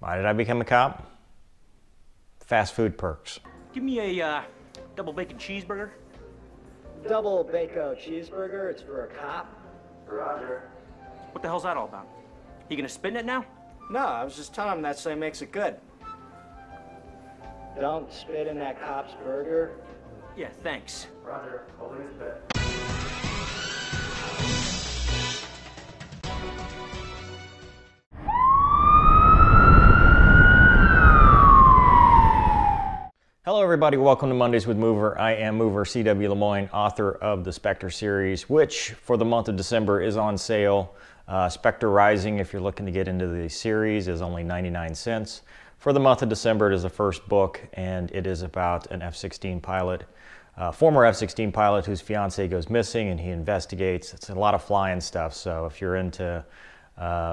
Why did I become a cop? Fast food perks. Give me a double bacon cheeseburger. Double bacon cheeseburger, it's for a cop? Roger. What the hell's that all about? You gonna spin it now? No, I was just telling him that so he makes it good. Don't spit in that cop's burger. Yeah, thanks. Roger, holding his bed. Hello everybody, welcome to Mondays with Mover. I am Mover C.W. Lemoine, author of the Spectre series, which for the month of December is on sale. Spectre Rising, if you're looking to get into the series, is only 99 cents. For the month of December, it is the first book, and it is about an F-16 pilot, former F-16 pilot whose fiance goes missing, and he investigates. It's a lot of flying stuff, so if you're into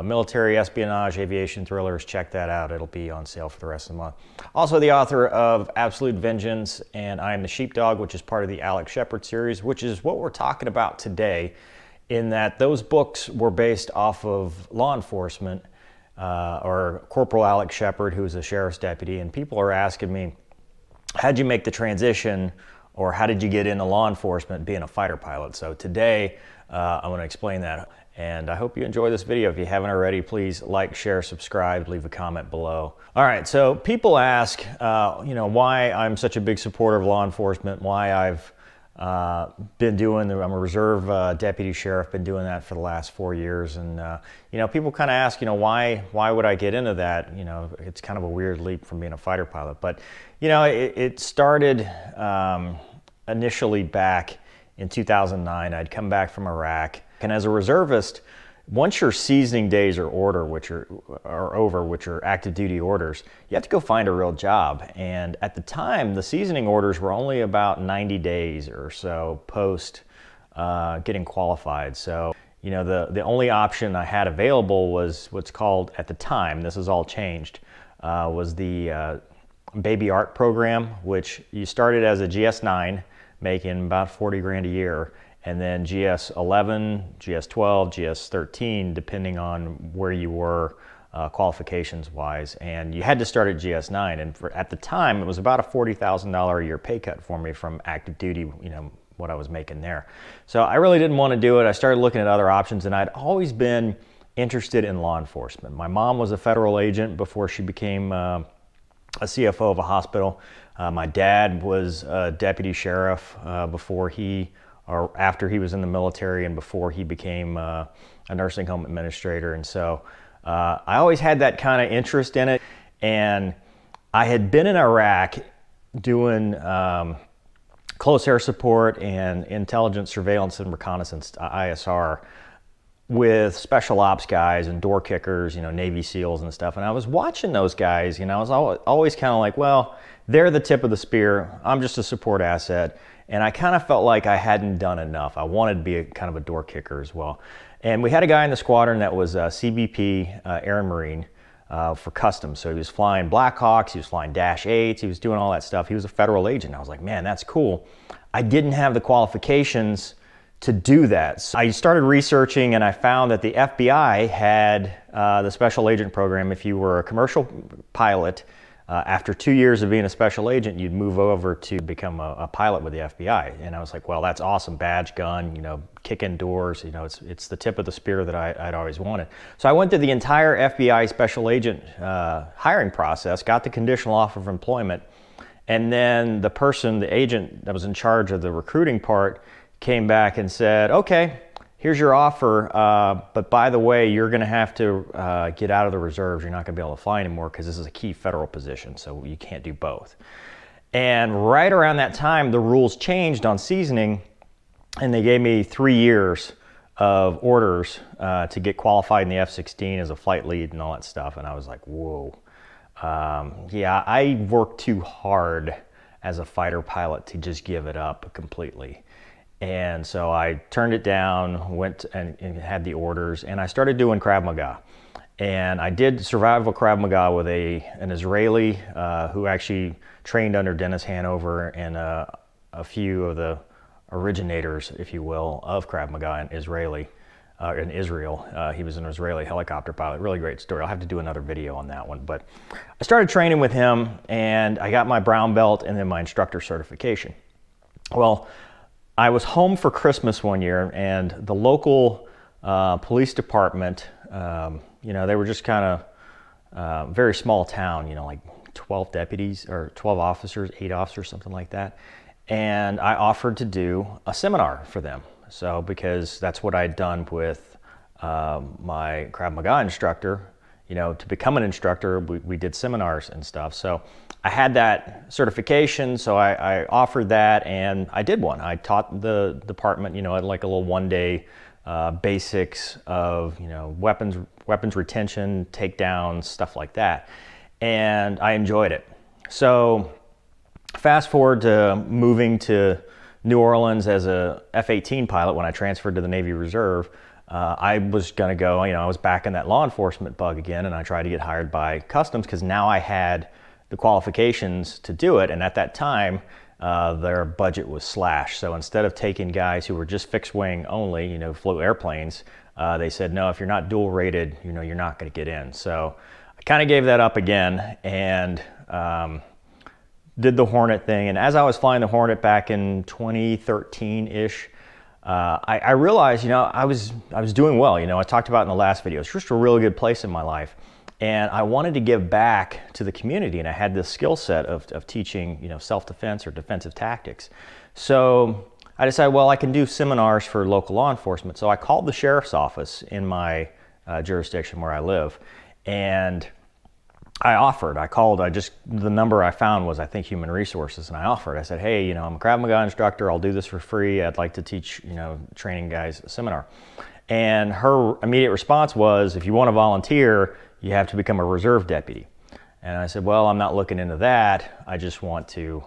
military espionage, aviation thrillers, check that out. It'll be on sale for the rest of the month. Also the author of Absolute Vengeance and I Am the Sheepdog, which is part of the Alex Shepard series, which is what we're talking about today, in that those books were based off of law enforcement or Corporal Alex Shepard, who was a sheriff's deputy, and people are asking me, how'd you make the transition, or how did you get into law enforcement being a fighter pilot? So today I'm going to explain that. And I hope you enjoy this video. If you haven't already, please like, share, subscribe, leave a comment below. All right, so people ask, why I'm such a big supporter of law enforcement, why I've been doing, I'm a reserve deputy sheriff, been doing that for the last 4 years. And, people kind of ask, why would I get into that? It's kind of a weird leap from being a fighter pilot. But, it started initially back in 2009. I'd come back from Iraq. And as a reservist, once your seasoning days are over, which are active duty orders, you have to go find a real job. And at the time, the seasoning orders were only about 90 days or so post getting qualified. So, the only option I had available was what's called, at the time, this has all changed, was the Baby Art program, which you started as a GS-9, making about 40 grand a year. And then GS-11, GS-12, GS-13, depending on where you were qualifications-wise. And you had to start at GS-9. And at the time, it was about a $40,000 a year pay cut for me from active duty, what I was making there. So I really didn't want to do it. I started looking at other options, and I'd always been interested in law enforcement. My mom was a federal agent before she became a CFO of a hospital. My dad was a deputy sheriff after he was in the military and before he became a nursing home administrator. And so I always had that kind of interest in it. And I had been in Iraq doing close air support and intelligence, surveillance, and reconnaissance, ISR, with special ops guys and door kickers, Navy SEALs and stuff. And I was watching those guys, I was always kind of like, well, they're the tip of the spear. I'm just a support asset. And I kind of felt like I hadn't done enough. I wanted to be kind of a door kicker as well. And we had a guy in the squadron that was CBP Air and Marine for customs. So he was flying Black Hawks, he was flying Dash 8s, he was doing all that stuff. He was a federal agent. I was like, man, that's cool. I didn't have the qualifications to do that. So I started researching, and I found that the FBI had the special agent program. If you were a commercial pilot, after 2 years of being a special agent, you'd move over to become a pilot with the FBI. And I was like, well, that's awesome. Badge, gun, kick in doors. It's the tip of the spear that I'd always wanted. So I went through the entire FBI special agent hiring process, got the conditional offer of employment, and then the agent that was in charge of the recruiting part, came back and said, okay, here's your offer, but by the way, you're going to have to get out of the reserves. You're not going to be able to fly anymore because this is a key federal position, so you can't do both. And right around that time, the rules changed on seasoning, and they gave me 3 years of orders to get qualified in the F-16 as a flight lead and all that stuff. And I was like, whoa. Yeah, I worked too hard as a fighter pilot to just give it up completely. And so I turned it down, went and had the orders, and I started doing Krav Maga. And I did survival Krav Maga with an Israeli who actually trained under Dennis Hanover and a few of the originators, if you will, of Krav Maga, an Israeli. in Israel. He was an Israeli helicopter pilot. Really great story. I'll have to do another video on that one. But I started training with him, and I got my brown belt and then my instructor certification. Well, I was home for Christmas one year, and the local police department, you know, they were just kind of very small town, you know, like 12 deputies or 12 officers, 8 officers, something like that. And I offered to do a seminar for them. So because that's what I'd done with my Krav Maga instructor, you know, to become an instructor, we did seminars and stuff. So I had that certification, so I offered that, and I did one. I taught the department, you know, like a little one-day basics of, you know, weapons retention, takedowns, stuff like that. And I enjoyed it. So fast forward to moving to New Orleans as a F-18 pilot when I transferred to the Navy Reserve. I was gonna go, you know, I was back in that law enforcement bug again, and I tried to get hired by Customs because now I had the qualifications to do it. And at that time, their budget was slashed. So instead of taking guys who were just fixed wing only, you know, flew airplanes, they said, no, if you're not dual rated, you know, you're not gonna get in. So I kind of gave that up again and did the Hornet thing. And as I was flying the Hornet back in 2013-ish, I realized, you know, I was doing well. You know, I talked about in the last video, it's just a really good place in my life. And I wanted to give back to the community. And I had this skill set of teaching, you know, self-defense or defensive tactics. So I decided, well, I can do seminars for local law enforcement. So I called the sheriff's office in my jurisdiction where I live. And I offered, the number I found was, I think, Human Resources, and I offered. I said, hey, you know, I'm a Krav Maga instructor, I'll do this for free, I'd like to teach, you know, training guys a seminar. And her immediate response was, if you want to volunteer, you have to become a reserve deputy. And I said, well, I'm not looking into that, I just want to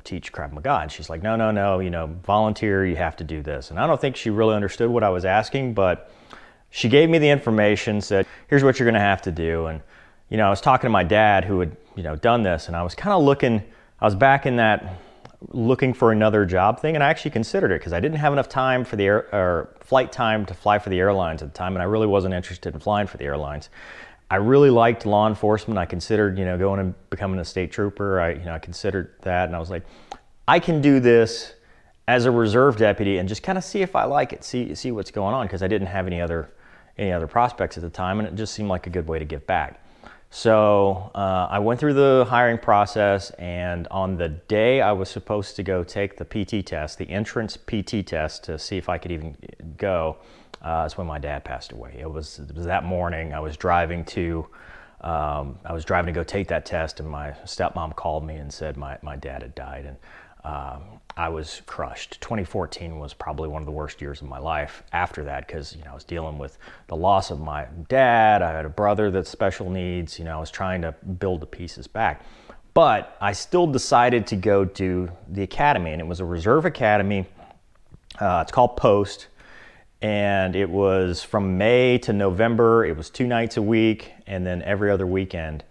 teach Krav Maga. And she's like, no, you know, volunteer, you have to do this. And I don't think she really understood what I was asking, but she gave me the information, said, here's what you're gonna have to do. And, you know, I was talking to my dad who had, you know, done this, and I was kind of I was back in that looking for another job thing, and I actually considered it because I didn't have enough time for the flight time to fly for the airlines at the time, and I really wasn't interested in flying for the airlines. I really liked law enforcement. I considered, you know, going and becoming a state trooper. I considered that, and I was like, I can do this as a reserve deputy and just kind of see if I like it, see what's going on, because I didn't have any other prospects at the time, and it just seemed like a good way to give back. So I went through the hiring process, and on the day I was supposed to go take the PT test, the entrance PT test, to see if I could even go, is when my dad passed away. It was that morning. I was driving to go take that test, and my stepmom called me and said my dad had died, and I was crushed. 2014 was probably one of the worst years of my life after that, because, you know, I was dealing with the loss of my dad. I had a brother that's special needs. You know, I was trying to build the pieces back. But I still decided to go to the academy, and it was a reserve academy. It's called Post, and it was from May to November. It was 2 nights a week, and then every other weekend.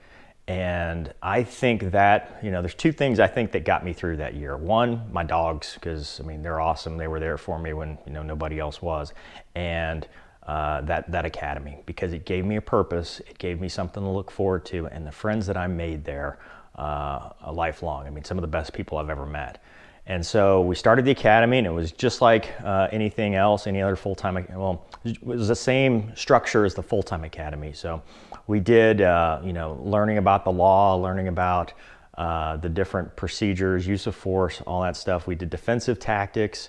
And I think that, you know, there's 2 things I think that got me through that year. One, my dogs, because, I mean, they're awesome. They were there for me when, you know, nobody else was. And that academy, because it gave me a purpose. It gave me something to look forward to. And the friends that I made there, a lifelong. I mean, some of the best people I've ever met. And so we started the academy, and it was just like anything else, any other full-time, well, it was the same structure as the full-time academy. So we did, you know, learning about the law, learning about the different procedures, use of force, all that stuff. We did defensive tactics,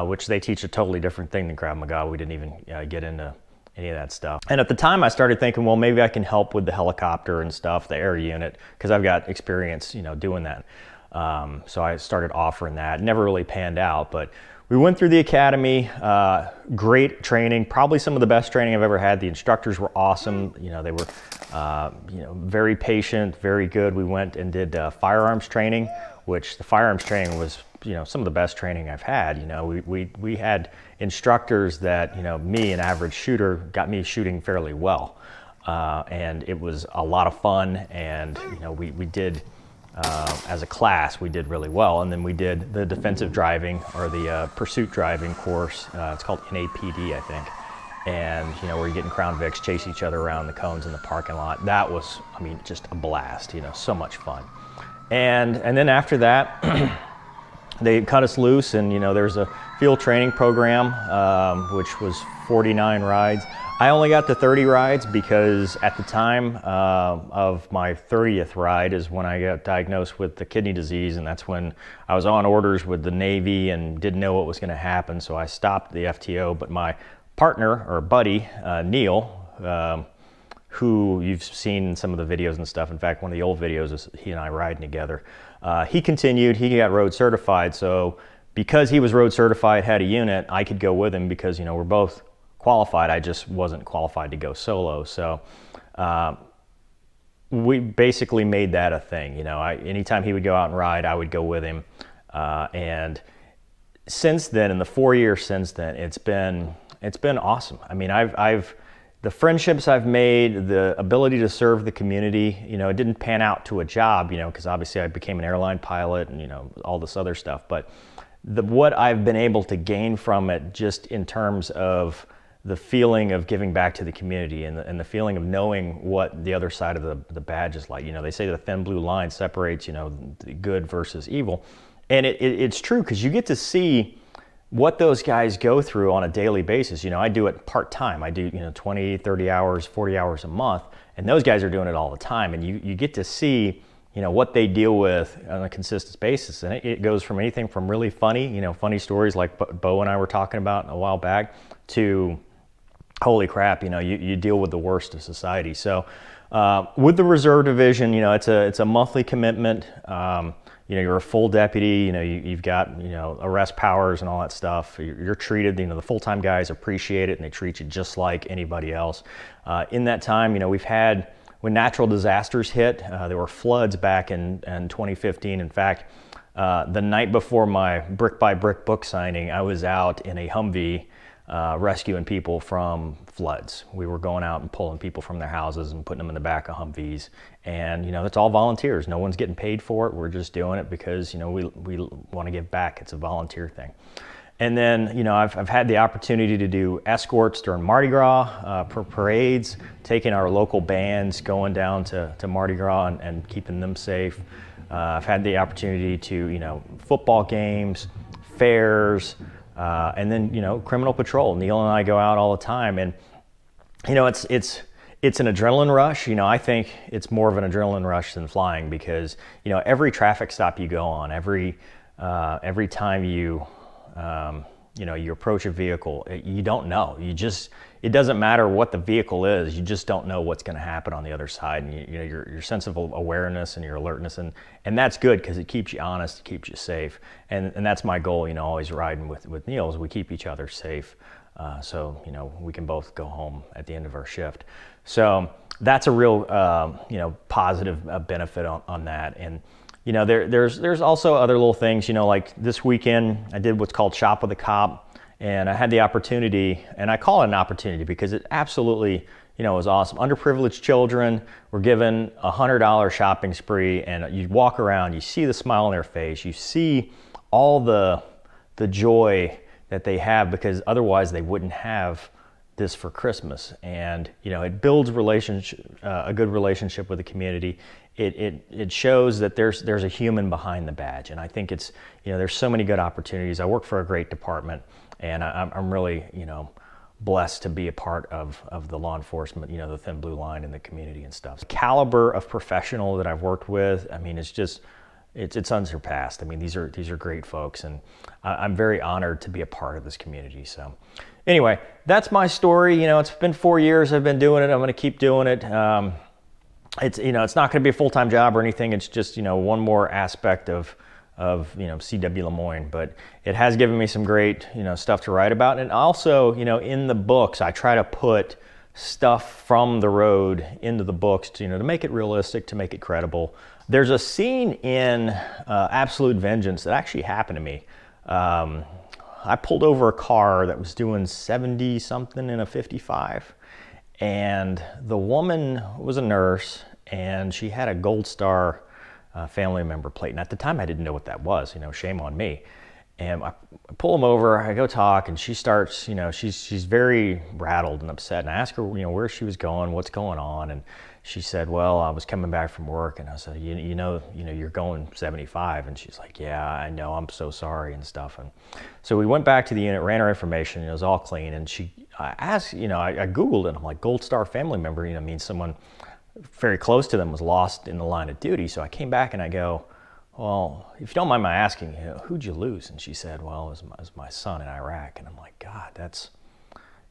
which they teach a totally different thing than Krav Maga. We didn't even get into any of that stuff. And at the time I started thinking, well, maybe I can help with the helicopter and stuff, the air unit, because I've got experience, you know, doing that. So I started offering that. Never really panned out, but we went through the academy. Great training, probably some of the best training I've ever had. The instructors were awesome. You know, they were, you know, very patient, very good. We went and did firearms training, which the firearms training was, you know, some of the best training I've had. You know, we had instructors that, you know, me, an average shooter, got me shooting fairly well. And it was a lot of fun. And, you know, we did as a class, we did really well. And then we did the defensive driving, or the pursuit driving course. It's called NAPD, I think. And, you know, where you get in Crown Vics, chase each other around the cones in the parking lot. That was, I mean, just a blast, you know, so much fun. And then after that, they cut us loose, and, you know, there's a field training program, which was 49 rides. I only got to 30 rides because at the time of my 30th ride is when I got diagnosed with the kidney disease, and that's when I was on orders with the Navy and didn't know what was going to happen, so I stopped the FTO. But my partner, or buddy, Neil, who you've seen in some of the videos and stuff, in fact, one of the old videos is he and I riding together, he continued, he got road certified, so because he was road certified, had a unit, I could go with him because, you know, we're both qualified. I just wasn't qualified to go solo. So we basically made that a thing. You know, anytime he would go out and ride, I would go with him. And since then, in the 4 years since then, it's been awesome. I mean, the friendships I've made, the ability to serve the community, you know, it didn't pan out to a job, you know, because obviously I became an airline pilot and, you know, all this other stuff. But what I've been able to gain from it, just in terms of the feeling of giving back to the community, and the feeling of knowing what the other side of the badge is like. You know, they say the thin blue line separates, you know, the good versus evil. And it's true, because you get to see what those guys go through on a daily basis. You know, I do it part-time. I do, you know, 20, 30 hours, 40 hours a month, and those guys are doing it all the time. And you get to see, you know, what they deal with on a consistent basis. And it goes from anything from really funny, you know, funny stories like Bo and I were talking about a while back, to holy crap, you know, you deal with the worst of society. So with the Reserve Division, you know, it's a monthly commitment. You know, you're a full deputy, you know, you've got, you know, arrest powers and all that stuff. You're treated, you know, the full-time guys appreciate it, and they treat you just like anybody else. In that time, you know, when natural disasters hit, there were floods back in 2015. In fact, the night before my brick by brick book signing, I was out in a Humvee rescuing people from floods. We were going out and pulling people from their houses and putting them in the back of Humvees. And, you know, it's all volunteers. No one's getting paid for it. We're just doing it because, you know, we want to give back. It's a volunteer thing. And then, you know, I've had the opportunity to do escorts during Mardi Gras, parades, taking our local bands, going down to Mardi Gras and keeping them safe. I've had the opportunity to, you know, football games, fairs, and then, you know, criminal patrol. Neil and I go out all the time, and, you know, it's an adrenaline rush. You know, I think it's more of an adrenaline rush than flying, because, you know, every traffic stop you go on, every time you know, you approach a vehicle, you don't know. It doesn't matter what the vehicle is, you just don't know what's going to happen on the other side. And you know, your sense of awareness and your alertness, and that's good, because it keeps you honest, it keeps you safe. And that's my goal, you know, always riding with Neil, is we keep each other safe. So, you know, we can both go home at the end of our shift. So that's a real, you know, positive benefit on that. And, you know, there's also other little things, you know, like this weekend I did what's called Shop with a Cop, and I had the opportunity, and I call it an opportunity because it absolutely, you know, was awesome. Underprivileged children were given a $100 shopping spree, and you walk around, you see the smile on their face, you see all the joy that they have, because otherwise they wouldn't have this for Christmas. And, you know, it builds a good relationship with the community. It shows that there's a human behind the badge. And I think it's, you know, there's so many good opportunities. I work for a great department, and I'm really, you know, blessed to be a part of the law enforcement, you know, the thin blue line in the community and stuff. The caliber of professional that I've worked with, I mean, it's just, it's unsurpassed. I mean, these are great folks, and I'm very honored to be a part of this community. So anyway, that's my story. You know, it's been 4 years I've been doing it. I'm going to keep doing it. It's, you know, it's not going to be a full-time job or anything. It's just, you know, one more aspect of you know, CW Lemoine, but it has given me some great, you know, stuff to write about. And also, you know, in the books, I try to put stuff from the road into the books to, you know, to make it realistic, to make it credible. There's a scene in Absolute Vengeance that actually happened to me. I pulled over a car that was doing 70 something in a 55, and the woman was a nurse, and she had a Gold Star family member plate. And at the time I didn't know what that was, you know, shame on me. And I pull him over, I go talk, and she starts, you know, she's very rattled and upset. And I ask her, you know, where she was going, what's going on. And she said, well, I was coming back from work. And I said, you know, you're going 75. And she's like, yeah, I know, I'm so sorry and stuff. And so we went back to the unit, ran her information, and it was all clean. And I asked, you know, I Googled it. I'm like, Gold Star family member, you know, means someone very close to them was lost in the line of duty. So I came back and I go, well, if you don't mind my asking, you know, who'd you lose? And she said, well, it was my son in Iraq. And I'm like, God, that's,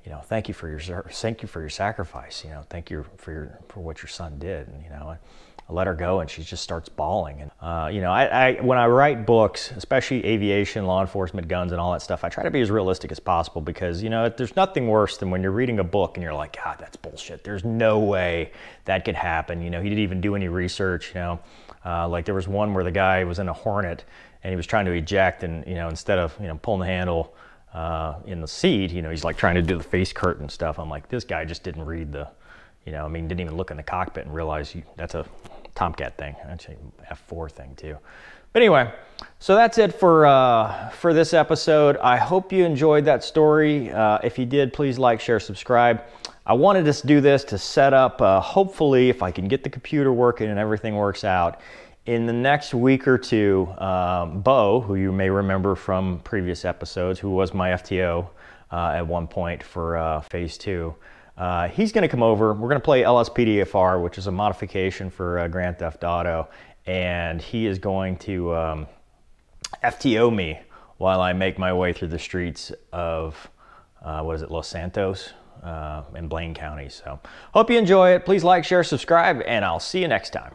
you know, thank you for your sacrifice. You know, thank you for what your son did. And, you know, I let her go and she just starts bawling. And, you know, when I write books, especially aviation, law enforcement, guns and all that stuff, I try to be as realistic as possible because, you know, there's nothing worse than when you're reading a book and you're like, God, that's bullshit. There's no way that could happen. You know, he didn't even do any research, you know. Like there was one where the guy was in a Hornet and he was trying to eject, and, you know, instead of, you know, pulling the handle in the seat, you know, he's like trying to do the face curtain stuff. I'm like, this guy just didn't read the, you know, I mean, didn't even look in the cockpit and realize that's a Tomcat thing, actually F4 thing too. But anyway, so that's it for this episode. I hope you enjoyed that story. If you did, please like, share, subscribe. I wanted to do this to set up, hopefully, if I can get the computer working and everything works out, in the next week or two, Bo, who you may remember from previous episodes, who was my FTO at one point for phase 2, he's going to come over. We're going to play LSPDFR, which is a modification for Grand Theft Auto, and he is going to FTO me while I make my way through the streets of, Los Santos in Blaine County. So hope you enjoy it. Please like, share, subscribe, and I'll see you next time.